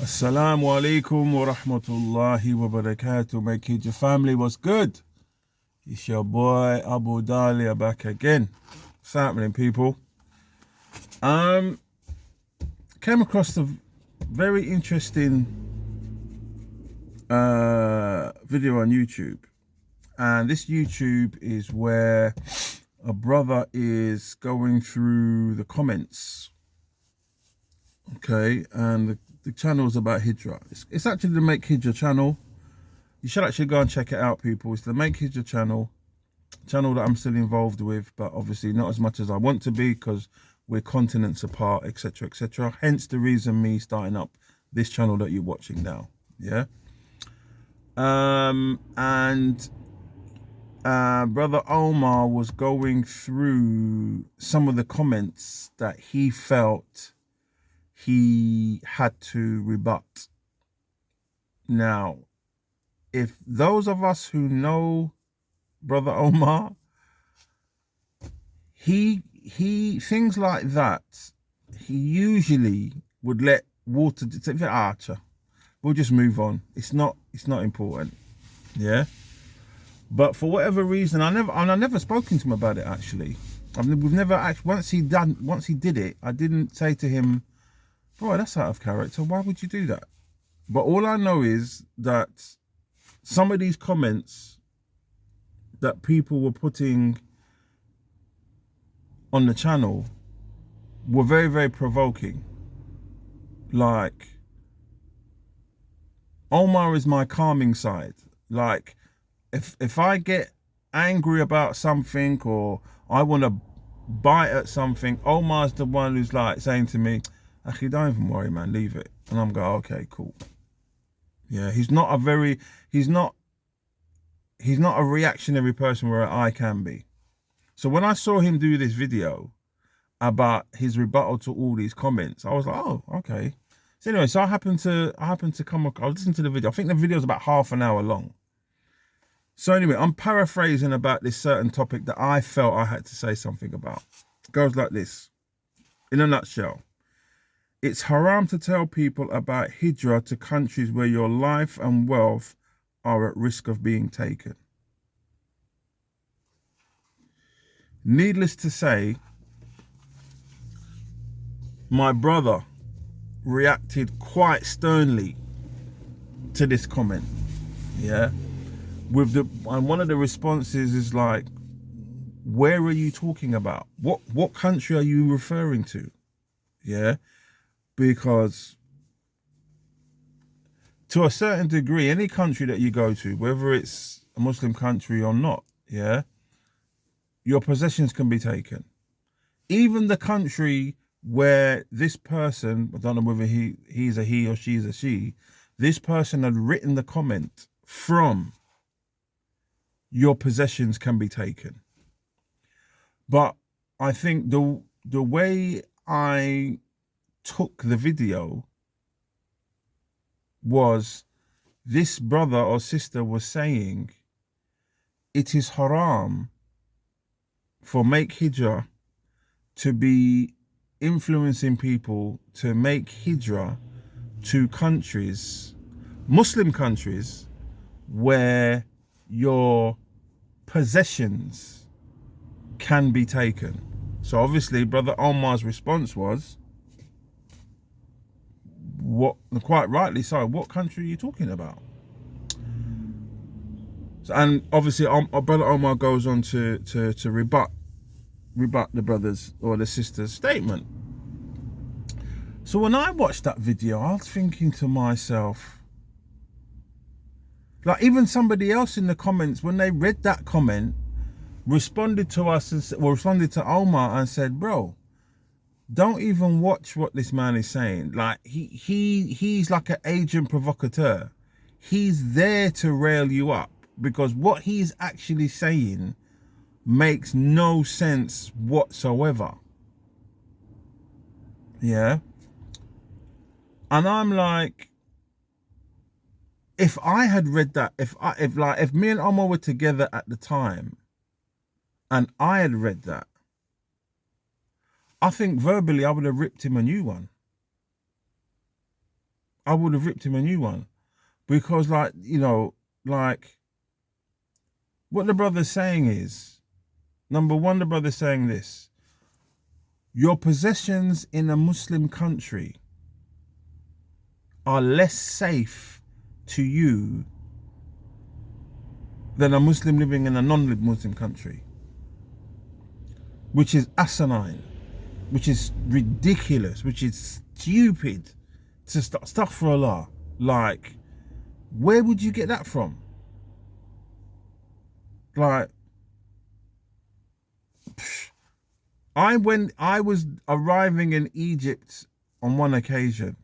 Assalamu alaikum wa rahmatullahi wa barakatuh. My Hijrah family, what's good? It's your boy Abu Dalia back again. What's happening, people? Came across a very interesting video on YouTube, and this YouTube is where a brother is going through the comments. Okay, and the channel is about Hijrah. It's actually the Make Hijrah channel. You should actually go and check it out, people. It's the Make Hijrah channel that I'm still involved with, but obviously not as much as I want to be because we're continents apart, etc., etc. Hence the reason me starting up this channel that you're watching now. Yeah. And Brother Omar was going through some of the comments that he felt he had to rebut. Now, if those of us who know Brother Omar, he things like that, he usually would let water Archer. We'll just move on. It's not important. Yeah. But for whatever reason, I never spoken to him about it actually. We've never actually once he did it, I didn't say to him, bro, that's out of character. Why would you do that? But all I know is that some of these comments that people were putting on the channel were very, very provoking. Like, Omar is my calming side. Like, if I get angry about something or I want to bite at something, Omar's the one who's like saying to me, actually, don't even worry, man, leave it. And I'm going, okay, cool. Yeah, he's not a reactionary person where I can be. So when I saw him do this video about his rebuttal to all these comments, I was like, oh, okay. So anyway, so I happened to come across, I listened to the video. I think the video is about half an hour long. So anyway, I'm paraphrasing about this certain topic that I felt I had to say something about. It goes like this, in a nutshell. It's haram to tell people about Hijrah to countries where your life and wealth are at risk of being taken. Needless to say, my brother reacted quite sternly to this comment. Yeah. And one of the responses is like, where are you talking about? What country are you referring to? Yeah. Because to a certain degree, any country that you go to, whether it's a Muslim country or not, yeah, your possessions can be taken. Even the country where this person, I don't know whether he's a he or she's a she, this person had written the comment from, your possessions can be taken. But I think the way I took the video was this brother or sister was saying it is haram for Make Hijrah to be influencing people to make Hijrah to countries, Muslim countries, where your possessions can be taken. So obviously Brother Omar's response was, what, quite rightly so, what country are you talking about? So, and obviously Brother Omar goes on to rebut the brother's or the sister's statement. So when I watched that video, I was thinking to myself, like, even somebody else in the comments, when they read that comment, responded to us and responded to Omar and said, bro, don't even watch what this man is saying. Like, he's like an agent provocateur. He's there to rail you up because what he's actually saying makes no sense whatsoever. Yeah. And I'm like, if I had read that, if me and Omar were together at the time and I had read that, I think verbally I would have ripped him a new one. I would have ripped him a new one. Because, like, you know, like, what the brother's saying is, number one, the brother's saying this: your possessions in a Muslim country are less safe to you than a Muslim living in a non-Muslim country, which is asinine, which is ridiculous, which is stupid. To stuff for Allah. Like, where would you get that from? Like, I was arriving in Egypt on one occasion,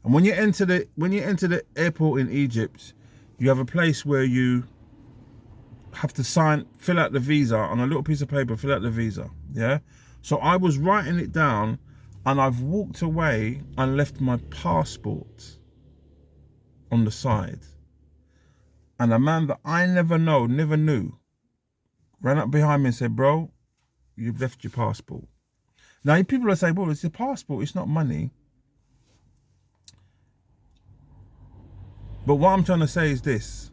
and when you enter the airport in Egypt, you have a place where you have to fill out the visa on a little piece of paper, fill out the visa. Yeah. So I was writing it down, and I've walked away and left my passport on the side. And a man that I never knew, ran up behind me and said, bro, you've left your passport. Now, people are saying, well, it's a passport, it's not money. But what I'm trying to say is this: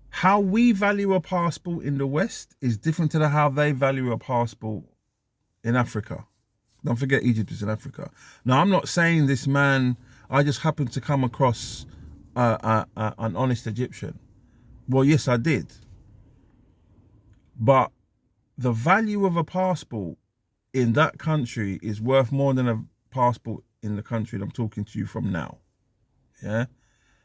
how we value a passport in the West is different to how they value a passport in Africa. Don't forget, Egypt is in Africa. Now, I'm not saying this man, I just happened to come across an honest Egyptian. Well, yes, I did. But the value of a passport in that country is worth more than a passport in the country that I'm talking to you from now. Yeah.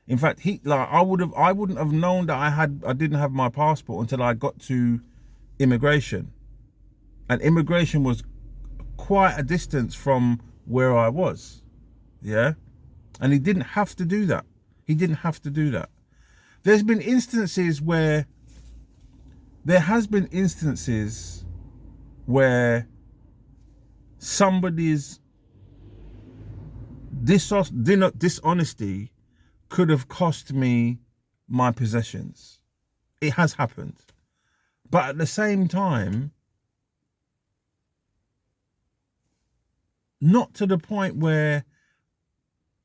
In fact, I wouldn't have known that I didn't have my passport until I got to immigration. And immigration was quite a distance from where I was. Yeah. And he didn't have to do that. He didn't have to do that. There has been instances where somebody's dishonesty could have cost me my possessions. It has happened. But at the same time, not to the point where,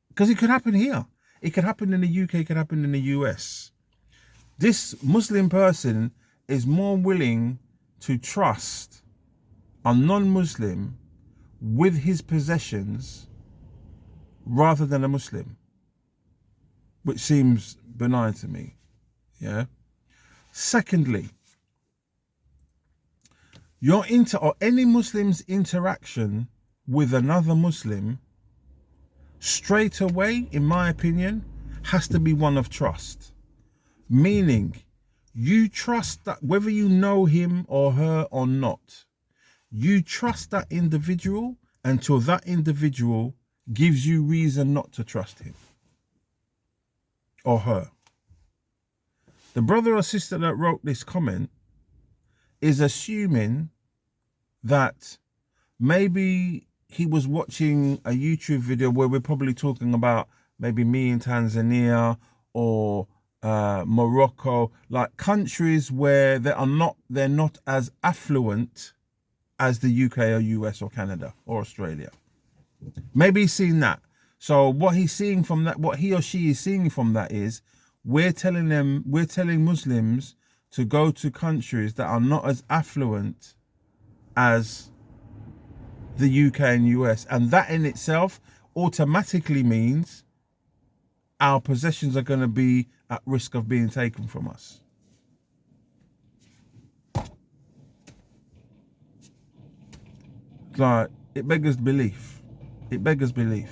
because it could happen here. It could happen in the UK, it could happen in the US. This Muslim person is more willing to trust a non-Muslim with his possessions rather than a Muslim, which seems benign to me. Yeah. Secondly, any Muslim's interaction with another Muslim straight away, in my opinion, has to be one of trust. Meaning, you trust that whether you know him or her or not, you trust that individual until that individual gives you reason not to trust him or her. The brother or sister that wrote this comment is assuming that maybe he was watching a YouTube video where we're probably talking about maybe me in Tanzania or Morocco, like countries where they're not as affluent as the UK or US or Canada or Australia. Maybe he's seen that. So what he's seeing from that, what he or she is seeing from that is, we're telling Muslims to go to countries that are not as affluent as the UK and US, and that in itself automatically means our possessions are going to be at risk of being taken from us. Like, it beggars belief. It beggars belief.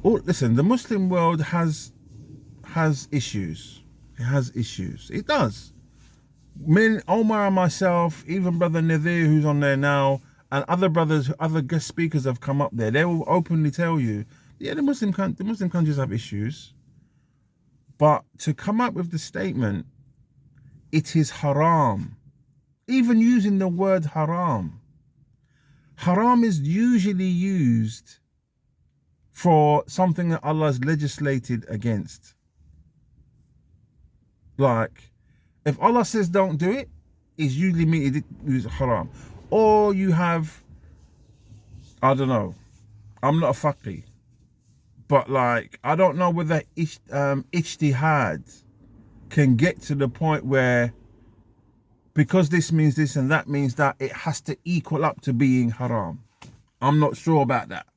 Listen, the Muslim world has issues. It has issues. It does. Omar and myself, even Brother Nadir, who's on there now, and other brothers, other guest speakers have come up there. They will openly tell you, yeah, the Muslim countries have issues. But to come up with the statement, it is haram, even using the word haram. Haram is usually used for something that Allah has legislated against. Like, if Allah says don't do it, is usually meat is haram. Or you have, I don't know, I'm not a faqih, but like, I don't know whether ijtihad can get to the point where, because this means this and that means that, it has to equal up to being haram. I'm not sure about that.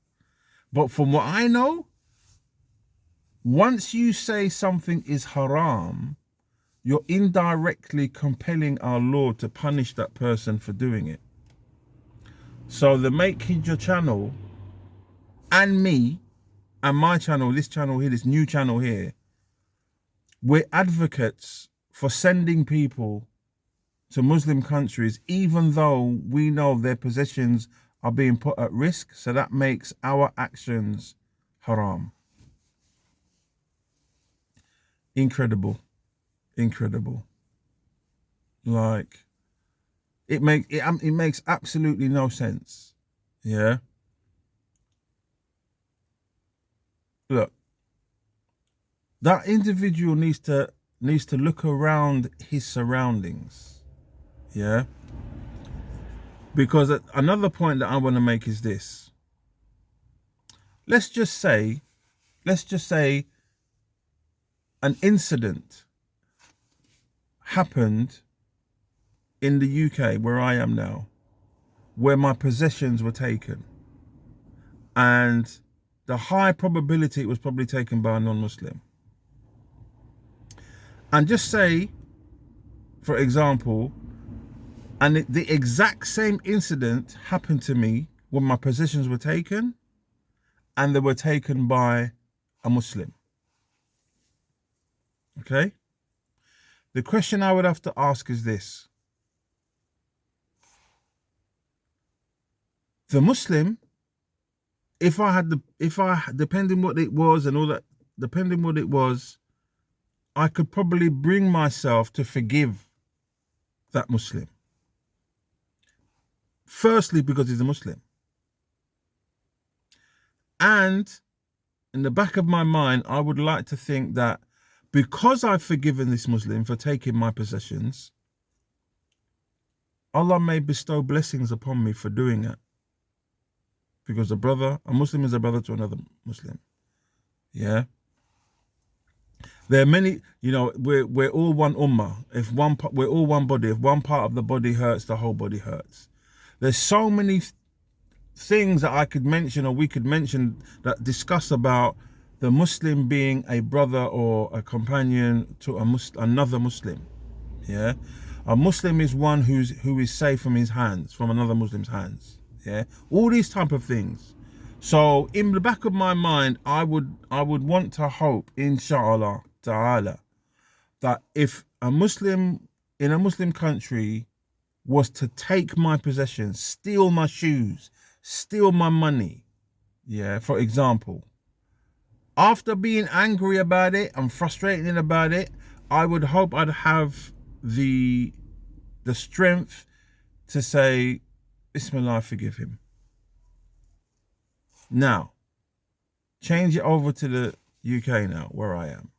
But from what I know, once you say something is haram, you're indirectly compelling our Lord to punish that person for doing it. So the Make Hijrah channel and me and my channel, this channel here, this new channel here, we're advocates for sending people to Muslim countries, even though we know their possessions are being put at risk. So that makes our actions haram. Incredible. Incredible. Like, it makes absolutely no sense. Yeah. Look, that individual needs to look around his surroundings. Yeah. Because another point that I want to make is this. Let's just say an incident happened in the UK where I am now, where my possessions were taken, and the high probability it was probably taken by a non-Muslim. And just say, for example, and the exact same incident happened to me when my possessions were taken, and they were taken by a Muslim. Okay? The question I would have to ask is this. The Muslim, depending what it was and all that, depending what it was, I could probably bring myself to forgive that Muslim. Firstly, because he's a Muslim. And in the back of my mind, I would like to think that because I've forgiven this Muslim for taking my possessions, Allah may bestow blessings upon me for doing it. Because a Muslim is a brother to another Muslim. Yeah. There are many, we're all one ummah. We're all one body. If one part of the body hurts, the whole body hurts. There's so many things that I could mention, or we could mention, that discuss about the Muslim being a brother or a companion to another Muslim. Yeah. A Muslim is one who is safe from his hands, from another Muslim's hands. Yeah. All these type of things. So in the back of my mind, I would want to hope, inshallah ta'ala, that if a Muslim in a Muslim country was to take my possessions, steal my shoes, steal my money, yeah, for example, after being angry about it and frustrated about it, I would hope I'd have the strength to say, Bismillah, forgive him. Now, change it over to the UK now, where I am.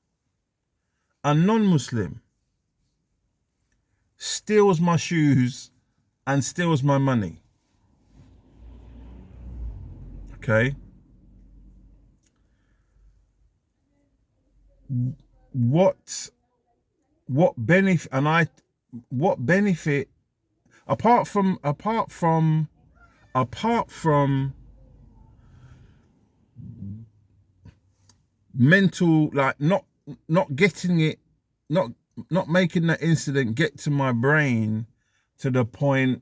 A non-Muslim steals my shoes and steals my money. Okay? What benefit apart from mental, like not getting it, not making that incident get to my brain to the point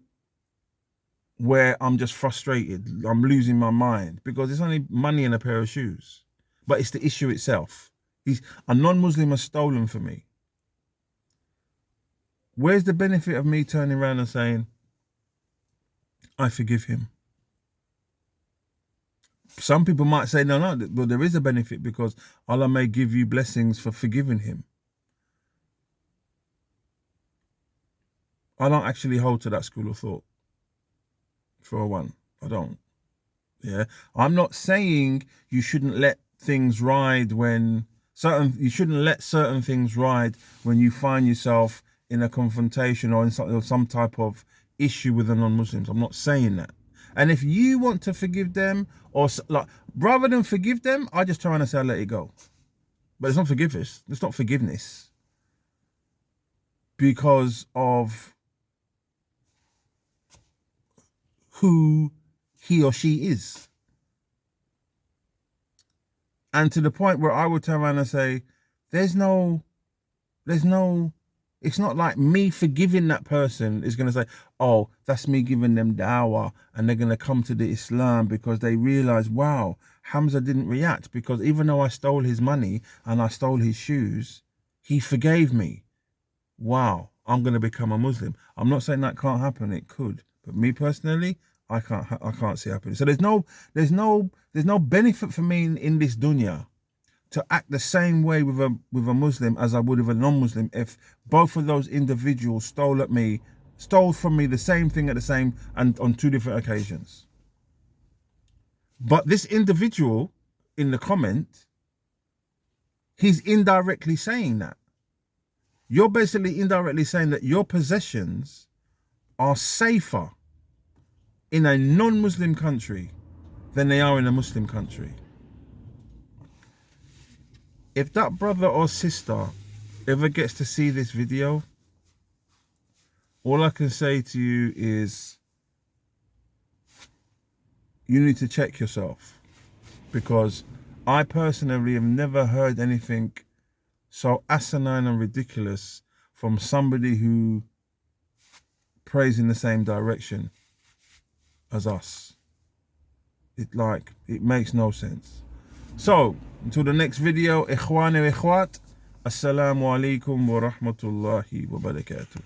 where I'm just frustrated, I'm losing my mind, because it's only money and a pair of shoes, but it's the issue itself. A non-Muslim has stolen from me. Where's the benefit of me turning around and saying, I forgive him? Some people might say, no, well, there is a benefit, because Allah may give you blessings for forgiving him. I don't actually hold to that school of thought. For one, I don't. Yeah, I'm not saying you shouldn't let things ride when you shouldn't let certain things ride when you find yourself in a confrontation or in some type of issue with the non-Muslims. I'm not saying that. And if you want to forgive them, or like, rather than forgive them, I just turn around and say, I'll let it go. But it's not forgiveness. It's not forgiveness. Because of who he or she is. And to the point where I would turn around and say, it's not like me forgiving that person is going to say, oh, that's me giving them dawah and they're going to come to the Islam because they realize, wow, Hamza didn't react because even though I stole his money and I stole his shoes, he forgave me. Wow, I'm going to become a Muslim. I'm not saying that can't happen. It could. But me personally, I can't see it happening. So there's no benefit for me in this dunya to act the same way with a Muslim as I would with a non-Muslim if both of those individuals stole from me the same thing and on two different occasions. But this individual in the comment, he's indirectly saying that. You're basically indirectly saying that your possessions are safer in a non-Muslim country than they are in a Muslim country. If that brother or sister ever gets to see this video, all I can say to you is you need to check yourself, because I personally have never heard anything so asinine and ridiculous from somebody who prays in the same direction as us. It makes no sense. So, until the next video, ikhwani wa ikhwat, assalamu alaikum wa rahmatullahi wa barakatuh.